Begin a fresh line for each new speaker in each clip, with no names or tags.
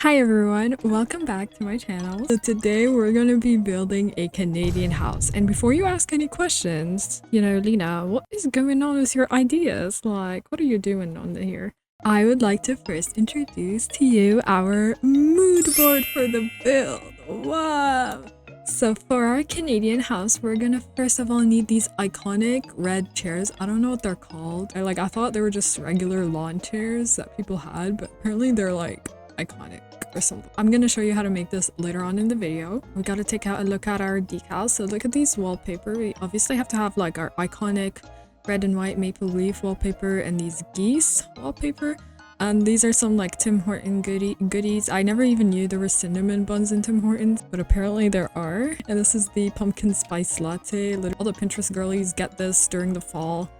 Hi everyone, welcome back to my channel. So today we're gonna be building a Canadian house. And before you ask any questions, Lena, what is going on with your ideas? Like, what are you doing on here? I would like to first introduce to you our mood board for the build. Wow! So for our Canadian house, we're gonna first of all need these iconic red chairs. I don't know what they're called. I thought they were just regular lawn chairs that people had, but apparently they're like iconic or something. I'm gonna show you how to make this later on in the video. We gotta take a look at our decals. So look at these wallpaper. We obviously have to have like our iconic red and white maple leaf wallpaper and these geese wallpaper. And these are some like Tim Horton goodies. I never even knew there were cinnamon buns in Tim Hortons, but apparently there are. And this is the pumpkin spice latte. All the Pinterest girlies get this during the fall.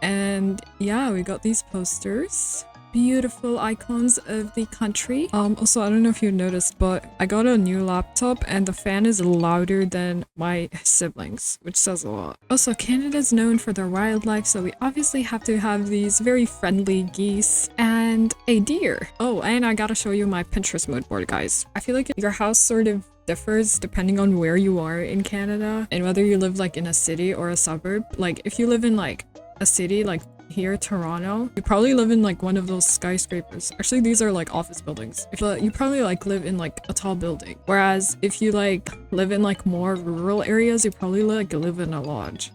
And yeah, we got these posters. Beautiful icons of the country. Also, I don't know if you noticed, but I got a new laptop and the fan is louder than my siblings, which says a lot. Also, Canada's known for their wildlife, so we obviously have to have these very friendly geese and a deer. Oh, and I gotta show you my Pinterest mood board, guys. I feel like your house sort of differs depending on where you are in Canada and whether you live like in a city or a suburb. Like if you live in like a city like here, Toronto, you probably live in like one of those skyscrapers. Actually, these are like office buildings. You probably like live in like a tall building. Whereas if you like live in like more rural areas, you probably like live in a lodge.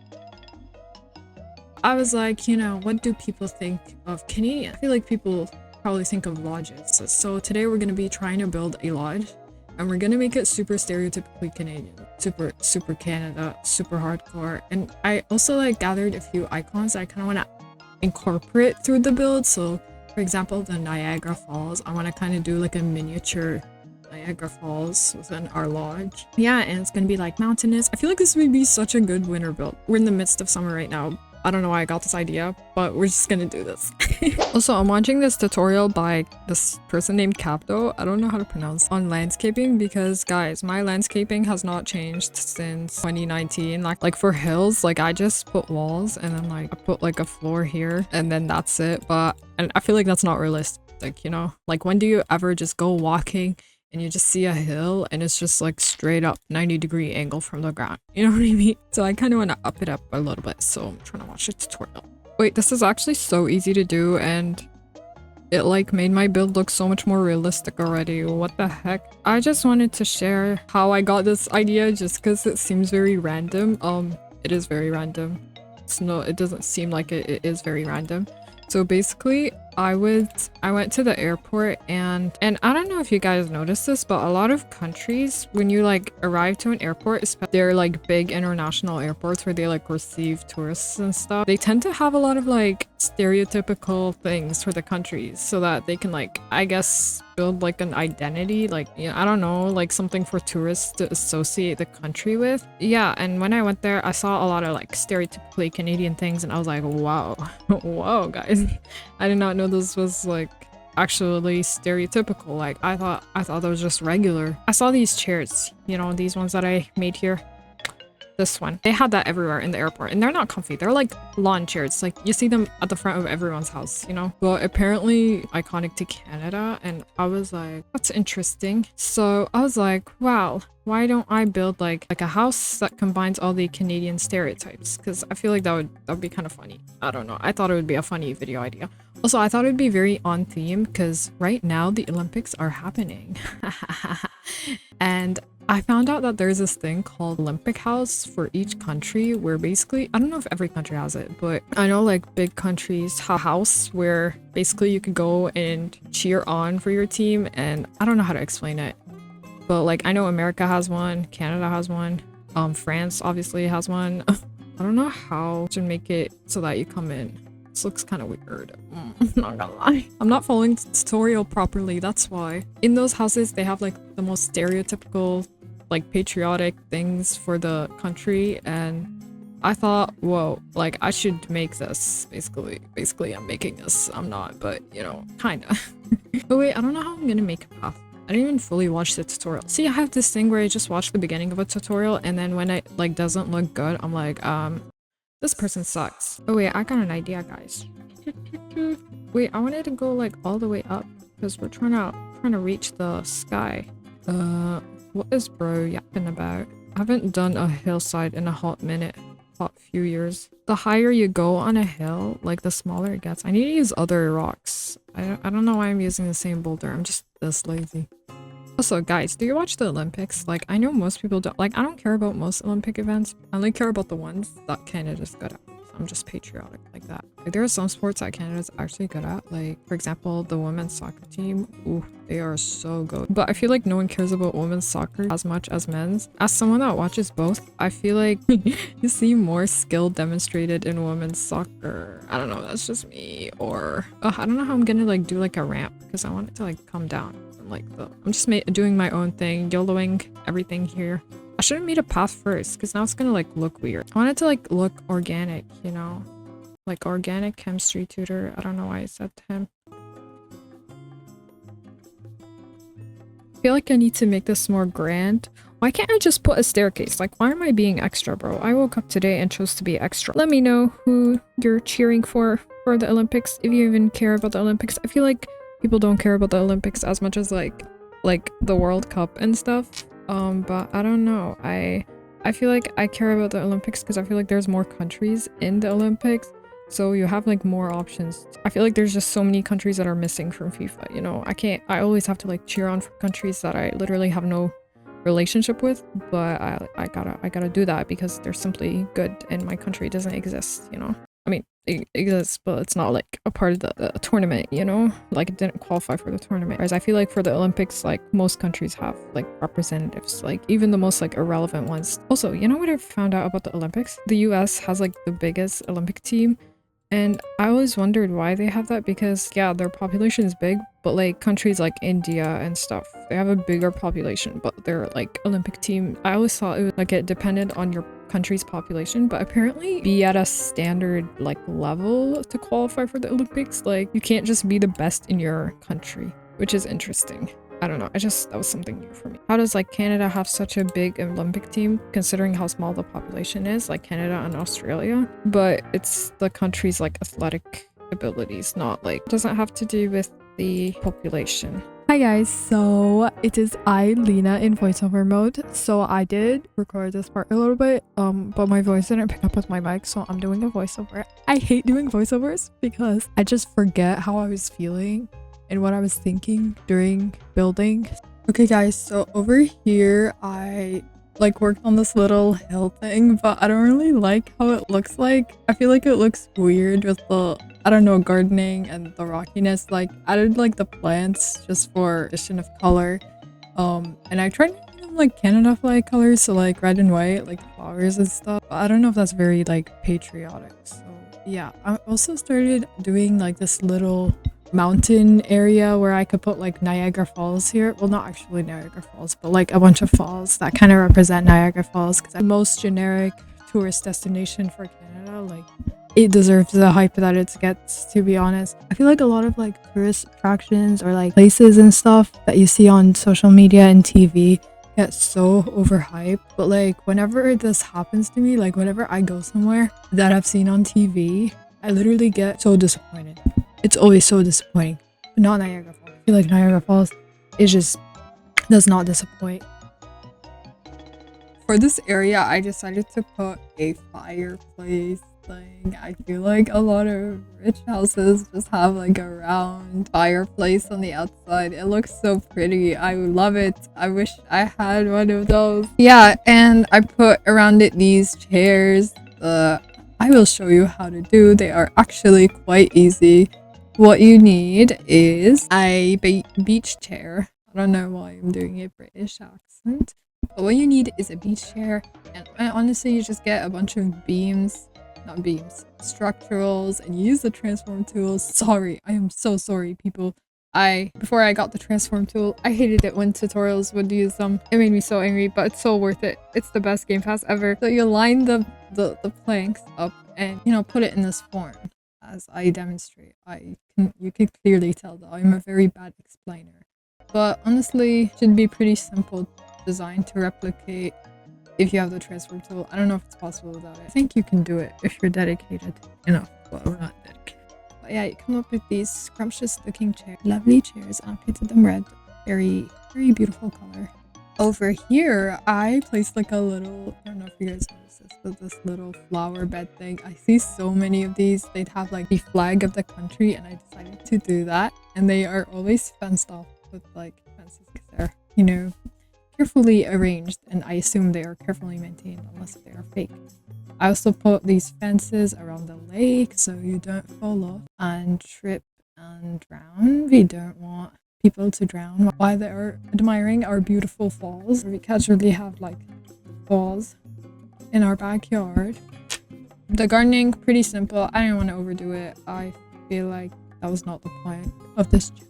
I was like, what do people think of Canadian? I feel like people probably think of lodges. So today we're gonna be trying to build a lodge. And we're gonna make it super stereotypically Canadian. Super Canada, super hardcore. And I also like gathered a few icons that I kind of want to incorporate through the build. So for example, the Niagara Falls, I want to kind of do like a miniature Niagara Falls within our lodge. Yeah, and it's gonna be like mountainous. I feel like this would be such a good winter build. We're in the midst of summer right now. I don't know why I got this idea, but we're just gonna do this. Also, I'm watching this tutorial by this person named Capto. I don't know how to pronounce on landscaping because guys, my landscaping has not changed since 2019. Like for hills, like I just put walls and then like I put like a floor here and then that's it. And I feel like that's not realistic, like when do you ever just go walking and you just see a hill and it's just like straight up 90-degree angle from the ground, you know what I mean? So I kind of want to up it up a little bit, so I'm trying to watch a tutorial. Wait, this is actually so easy to do and it like made my build look so much more realistic already. What the heck? I just wanted to share how I got this idea just because it seems very random. It is very random. It doesn't seem like it is very random. So basically, I went to the airport and I don't know if you guys noticed this, but a lot of countries, when you like arrive to an airport, they're like big international airports where they like receive tourists and stuff. They tend to have a lot of like stereotypical things for the countries so that they can like, I guess, build like an identity, like, I don't know, like something for tourists to associate the country with. Yeah, and when I went there, I saw a lot of like stereotypically Canadian things and I was like, wow, whoa, guys. I did not know this was like actually stereotypical. Like I thought that was just regular. I saw these chairs, these ones that I made here. This one. They had that everywhere in the airport and they're not comfy. They're like lawn chairs. Like you see them at the front of everyone's house, But apparently iconic to Canada and I was like, that's interesting. So I was like, wow, why don't I build like a house that combines all the Canadian stereotypes? Because I feel like that would be kind of funny. I don't know. I thought it would be a funny video idea. Also, I thought it would be very on theme because right now the Olympics are happening. And I found out that there's this thing called Olympic House for each country where basically, I don't know if every country has it, but I know like big countries have a house where basically you could go and cheer on for your team, and I don't know how to explain it. But like I know America has one, Canada has one, France obviously has one. I don't know how to make it so that you come in. This looks kind of weird. I'm not gonna lie. I'm not following the tutorial properly, that's why. In those houses, they have like the most stereotypical, like patriotic things for the country, and I thought, whoa, like I should make this. Basically, I'm making this. I'm not, but kinda. But wait, I don't know how I'm gonna make a path. I didn't even fully watch the tutorial. See, I have this thing where I just watch the beginning of a tutorial, and then when it like doesn't look good, I'm like, this person sucks. Oh wait, I got an idea, guys. Wait, I wanted to go like all the way up because we're trying to trying to reach the sky. What is bro yapping about? I haven't done a hillside in a hot few years. The higher you go on a hill, like the smaller it gets. I need to use other rocks. I don't know why I'm using the same boulder. I'm just this lazy. Also, guys, do you watch the Olympics? Like, I know most people don't. Like, I don't care about most Olympic events. I only care about the ones that Canada's good at. I'm just patriotic like that. Like, there are some sports that Canada's actually good at. Like, for example, the women's soccer team. Ooh, they are so good. But I feel like no one cares about women's soccer as much as men's. As someone that watches both, I feel like you see more skill demonstrated in women's soccer. I don't know, that's just me. Or, I don't know how I'm gonna like do like a ramp because I want it to like come down. I'm just doing my own thing, YOLOing everything here. I should have made a path first because now it's gonna like look weird. I want it to like look organic, you know, like organic chemistry tutor. I don't know why I said to him. I feel like I need to make this more grand. Why can't I just put a staircase? Like, why am I being extra, bro? I woke up today and chose to be extra. Let me know who you're cheering for the Olympics, if you even care about the Olympics. I feel like people don't care about the Olympics as much as like the World Cup and stuff. But I don't know. I feel like I care about the Olympics because I feel like there's more countries in the Olympics, so you have like more options. I feel like there's just so many countries that are missing from FIFA, you know. I always have to like cheer on for countries that I literally have no relationship with, but I gotta do that because they're simply good and my country doesn't exist, you know. I mean, it exists, but it's not like a part of the tournament, you know, like it didn't qualify for the tournament. Whereas I feel like for the Olympics, like most countries have like representatives, like even the most like irrelevant ones. Also, you know what I found out about the Olympics? The US has like the biggest Olympic team, and I always wondered why they have that because yeah, their population is big, but like countries like India and stuff, they have a bigger population, but their like Olympic team, I always thought it was like it depended on your country's population, but apparently be at a standard like level to qualify for the Olympics. Like you can't just be the best in your country, which is interesting. I don't know, that was something new for me. How does like Canada have such a big Olympic team considering how small the population is, like Canada and Australia, but it's the country's like athletic abilities, not like, doesn't have to do with the population. Hi guys, so it is I, Lena, in voiceover mode. So I did record this part a little bit, but my voice didn't pick up with my mic, so I'm doing a voiceover. I hate doing voiceovers because I just forget how I was feeling and what I was thinking during building. Okay guys, so over here I like worked on this little hill thing, but I don't really like how it looks like. I feel like it looks weird with the, I don't know, gardening and the rockiness. Like I did like the plants just for addition of color. And I tried to make them like Canada flag colors, so like red and white, like flowers and stuff. But I don't know if that's very like patriotic. So yeah, I also started doing like this little mountain area where I could put like Niagara Falls here. Well, not actually Niagara Falls, but like a bunch of falls that kind of represent Niagara Falls because the most generic tourist destination for Canada. Like it deserves the hype that it gets, to be honest. I feel like a lot of like tourist attractions or like places and stuff that you see on social media and TV get so overhyped, but like whenever this happens to me, like whenever I go somewhere that I've seen on TV, I literally get so disappointed. It's always so disappointing. But not Niagara Falls. I feel like Niagara Falls, it just does not disappoint. For this area, I decided to put a fireplace thing. I feel like a lot of rich houses just have like a round fireplace on the outside. It looks so pretty. I love it. I wish I had one of those. Yeah, and I put around it these chairs. I will show you how to do. They are actually quite easy. What you need is a beach chair. I don't know why I'm doing a British accent. But what you need is a beach chair. And honestly, you just get a bunch of structurals, and you use the transform tools. Sorry, I am so sorry, people. Before I got the transform tool, I hated it when tutorials would use them. It made me so angry, but it's so worth it. It's the best game pass ever. So you line the planks up and, you know, put it in this form. As I demonstrate, you can clearly tell that I'm a very bad explainer, but honestly it should be pretty simple design to replicate if you have the transform tool. I don't know if it's possible without it. I think you can do it if you're dedicated enough. Well, we're not dedicated, but yeah, you come up with these scrumptious looking chairs, lovely chairs. I painted them red Very, very beautiful color. Over here, I placed like a little, I don't know if you guys noticed this, but this little flower bed thing. I see so many of these. They'd have like the flag of the country, and I decided to do that. And they are always fenced off with like fences because they're, you know, carefully arranged, and I assume they are carefully maintained unless they are fake. I also put these fences around the lake so you don't fall off and trip and drown. We don't want people to drown while they are admiring our beautiful falls. We casually have like falls in our backyard. The gardening, pretty simple. I didn't want to overdo it. I feel like that was not the point of this challenge.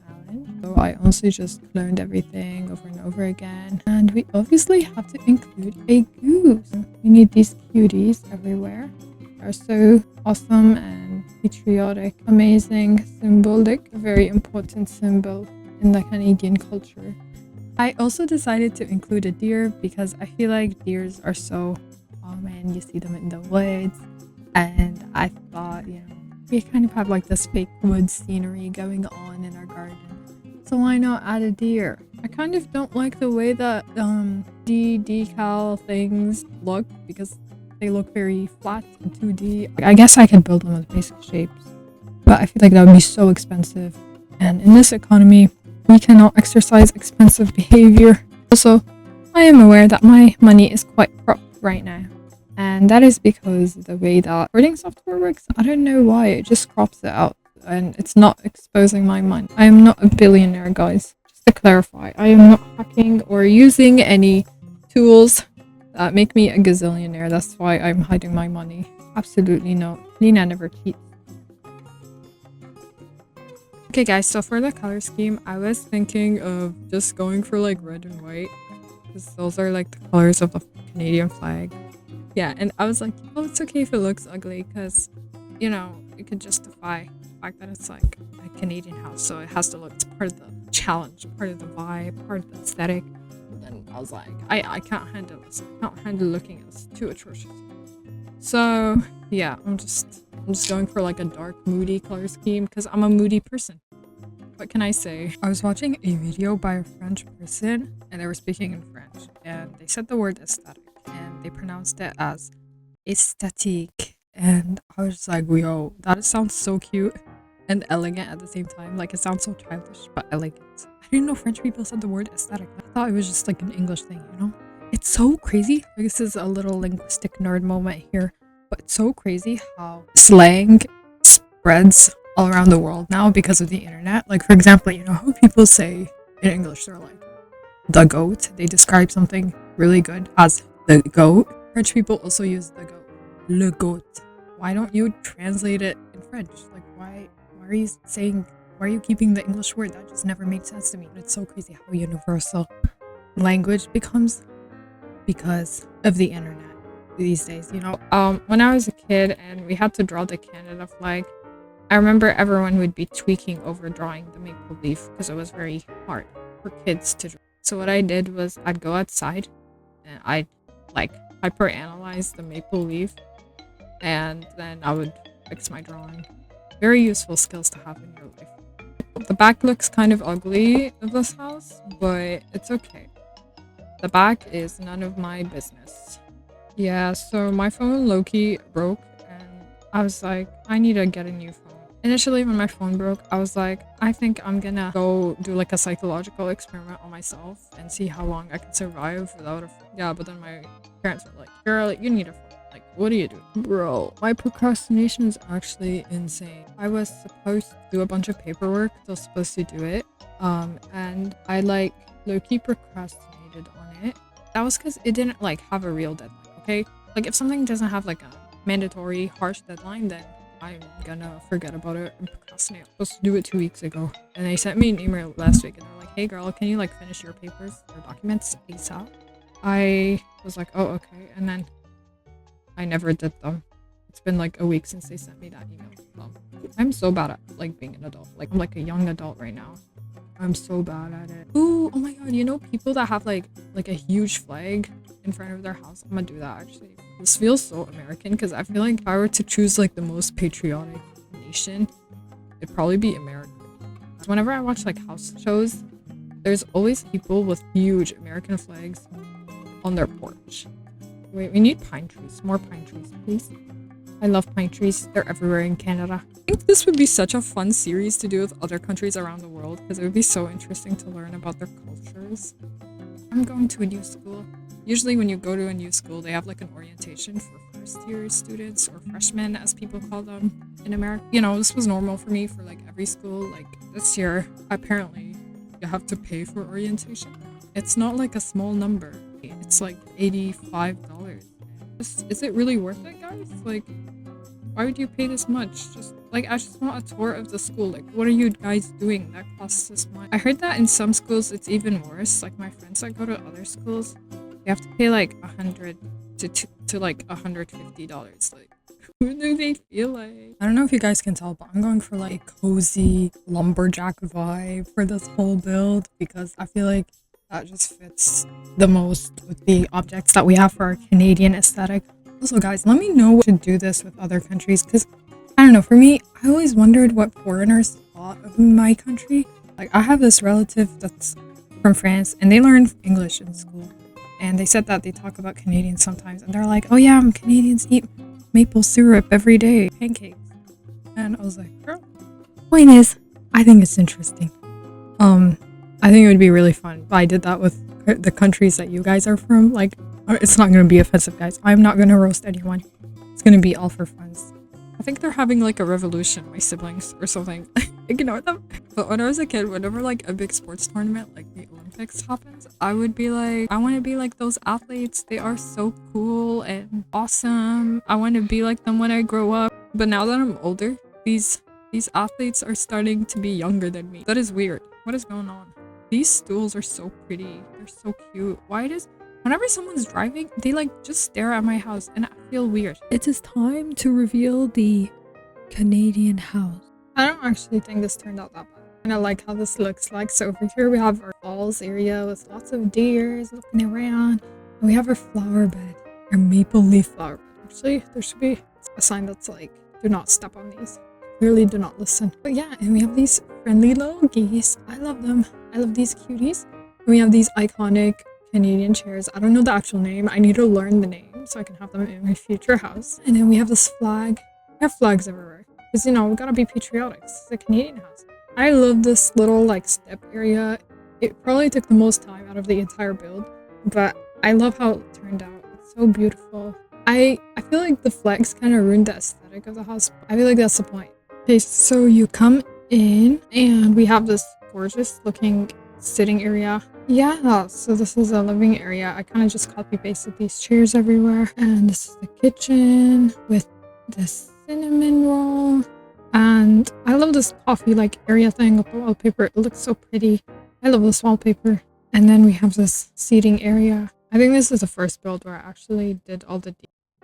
So I honestly just cloned everything over and over again. And we obviously have to include a goose. We need these cuties everywhere. They're so awesome and patriotic, amazing, symbolic, a very important symbol in the Canadian culture. I also decided to include a deer because I feel like deers are so common. You see them in the woods. And I thought, you know, we kind of have like this fake wood scenery going on in our garden. So why not add a deer? I kind of don't like the way that decal things look because they look very flat and 2D. I guess I could build them with basic shapes, but I feel like that would be so expensive. And in this economy, we cannot exercise expensive behavior. Also, I am aware that my money is quite cropped right now. And that is because the way that recording software works, I don't know why, it just crops it out. And it's not exposing my money. I am not a billionaire, guys. Just to clarify, I am not hacking or using any tools that make me a gazillionaire. That's why I'm hiding my money. Absolutely not. Nina never cheats. Okay guys, so for the color scheme, I was thinking of just going for like red and white. Because those are like the colors of the Canadian flag. Yeah, and I was like, oh, it's okay if it looks ugly because, you know, it could justify fact that it's like a Canadian house, so it has to look, it's part of the challenge, part of the vibe, part of the aesthetic. And then I was like, I can't handle this. I can't handle looking at this. Too atrocious. So yeah, I'm just going for like a dark, moody color scheme because I'm a moody person. What can I say? I was watching a video by a French person and they were speaking in French and they said the word aesthetic and they pronounced it as aesthetique. And I was like, yo, that sounds so cute and elegant at the same time. Like, it sounds so childish, but elegant. I didn't know French people said the word aesthetic. I thought it was just like an English thing, you know? It's so crazy. This is a little linguistic nerd moment here, but it's so crazy how slang spreads all around the world now because of the internet. Like, for example, you know how people say in English, they're like, the goat. They describe something really good as the goat. French people also use the goat. Le goat. Why don't you translate it in French? Like, why are you keeping the English word? That just never made sense to me. It's so crazy how universal language becomes because of the internet these days, you know. When I was a kid and we had to draw the Canada flag, I remember everyone would be tweaking over drawing the maple leaf because it was very hard for kids to draw. So what I did was I'd go outside and I'd like hyper-analyze the maple leaf and then I would fix my drawing. Very useful skills to have in your life. The back looks kind of ugly of this house, but it's okay. The back is none of my business. Yeah, so my phone low-key broke and I was like, I need to get a new phone. Initially, when my phone broke, I was like, I think I'm gonna go do like a psychological experiment on myself and see how long I can survive without a phone. Yeah, but then my parents were like, girl, you need a phone. Like, what are you doing? Bro, my procrastination is actually insane. I was supposed to do a bunch of paperwork. I was supposed to do it. And I like low-key procrastinated on it. That was because it didn't like have a real deadline, okay? Like, if something doesn't have like a mandatory harsh deadline, then I'm gonna forget about it and procrastinate. I was supposed to do it 2 weeks ago. And they sent me an email last week and they're like, hey girl, can you like finish your papers, your documents ASAP? I was like, oh, okay. And then I never did them. It's been like a week since they sent me that email. I'm so bad at like being an adult. Like, I'm like a young adult right now. I'm so bad at it. Ooh, oh my god, you know people that have like a huge flag in front of their house? I'm gonna do that actually. This feels so American because I feel like if I were to choose like the most patriotic nation, it'd probably be America. So whenever I watch like house shows, there's always people with huge American flags on their porch. Wait, we need pine trees. More pine trees, please. I love pine trees. They're everywhere in Canada. I think this would be such a fun series to do with other countries around the world because it would be so interesting to learn about their cultures. I'm going to a new school. Usually when you go to a new school, they have like an orientation for first year students or freshmen as people call them in America. You know, this was normal for me for like every school. Like this year, apparently you have to pay for orientation. It's not like a small number. It's like $85. Is it really worth it, guys? Like, why would you pay this much? Just like, I just want a tour of the school. Like, what are you guys doing that costs this much? I heard that in some schools it's even worse. Like my friends that go to other schools, you have to pay like $100 to like $150. Like, who do they feel like? I don't know if you guys can tell, but I'm going for like cozy lumberjack vibe for this whole build because I feel like that just fits the most with the objects that we have for our Canadian aesthetic. Also, guys, let me know what to do this with other countries because I don't know. For me, I always wondered what foreigners thought of my country. Like, I have this relative that's from France and they learn English in school. And they said that they talk about Canadians sometimes. And they're like, oh yeah, Canadians eat maple syrup every day, pancakes. And I was like, girl. Point is, I think it's interesting. I think it would be really fun if I did that with the countries that you guys are from. Like, it's not going to be offensive, guys. I'm not going to roast anyone. It's going to be all for fun. I think they're having like a revolution, my siblings or something. Ignore them. But when I was a kid, whenever like a big sports tournament like the Olympics happens, I would be like, I want to be like those athletes. They are so cool and awesome. I want to be like them when I grow up. But now that I'm older, these athletes are starting to be younger than me. That is weird. What is going on? These stools are so pretty. They're so cute. Why does whenever someone's driving, they like just stare at my house and I feel weird. It is time to reveal the Canadian house. I don't actually think this turned out that bad. I kind of like how this looks like. So over here we have our falls area with lots of deers looking around. And we have our flower bed, our maple leaf flower bed. Actually, there should be a sign that's like, do not step on these. Clearly do not listen. But yeah, and we have these friendly little geese. I love them. I love these cuties. And we have these iconic Canadian chairs. I don't know the actual name. I need to learn the name so I can have them in my future house. And then we have this flag. We have flags everywhere. Because, you know, we gotta be patriotic. This is a Canadian house. I love this little, like, step area. It probably took the most time out of the entire build. But I love how it turned out. It's so beautiful. I feel like the flags kind of ruined the aesthetic of the house. I feel like that's the point. Okay, so you come in and we have this gorgeous looking sitting area. Yeah, so this is a living area. I kind of just copy pasted these chairs everywhere. And this is the kitchen with this cinnamon roll. And I love this coffee like area thing with the wallpaper. It looks so pretty. I love this wallpaper. And then we have this seating area. I think this is the first build where I actually did all the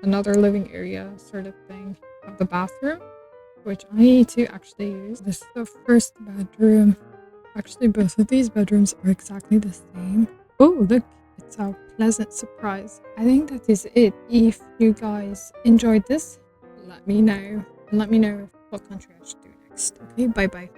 another living area sort of thing of the bathroom, which I need to actually use. This is the first bedroom. Actually, both of these bedrooms are exactly the same. Oh, look, it's a pleasant surprise. I think that is it. If you guys enjoyed this, let me know. And let me know what country I should do next. Okay, bye-bye.